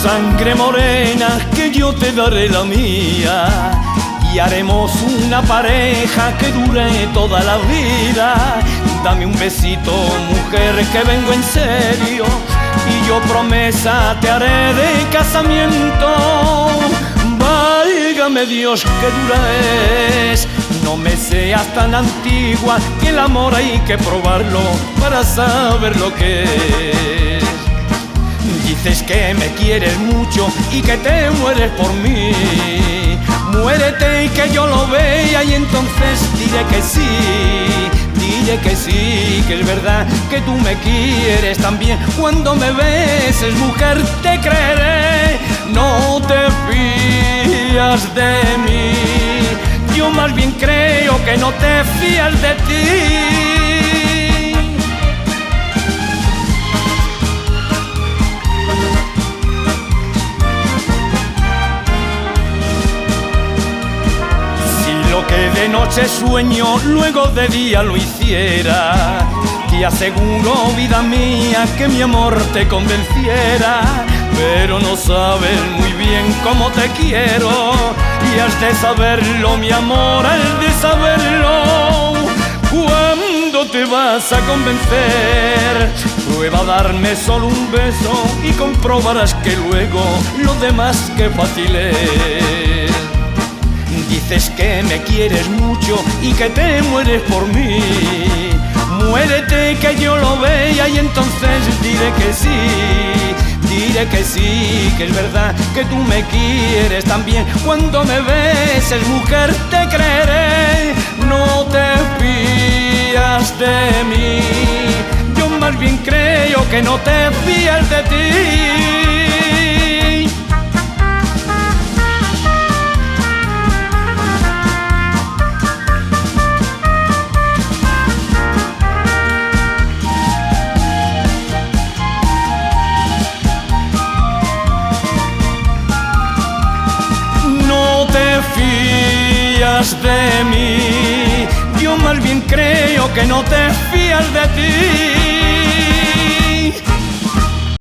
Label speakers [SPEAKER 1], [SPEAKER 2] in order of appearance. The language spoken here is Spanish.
[SPEAKER 1] Sangre morena, que yo te daré la mía y haremos una pareja que dure toda la vida. Dame un besito, mujer, que vengo en serio, y yo promesa te haré de casamiento. Válgame Dios, que dura es, no me seas tan antigua, que el amor hay que probarlo para saber lo que es. Dices que me quieres mucho y que te mueres por mí. Muérete y que yo lo vea y entonces diré que sí. Diré que sí, que es verdad que tú me quieres también. Cuando me beses, mujer, te creeré. No te fías de mí, yo más bien creo que no te fías de ti. Que de noche sueño, luego de día lo hiciera. Te aseguro, vida mía, que mi amor te convenciera. Pero no sabes muy bien cómo te quiero, y has de saberlo, mi amor, has de saberlo. ¿Cuándo te vas a convencer? Prueba a darme solo un beso y comprobarás que luego lo demás que fácil es. Dices que me quieres mucho y que te mueres por mí. Muérete que yo lo vea y entonces diré que sí. Diré que sí, que es verdad que tú me quieres también. Cuando me beses, mujer, te creeré. No te fías de mí, yo más bien creo que no te fías de ti. De mí, yo más bien creo que no te fías de ti.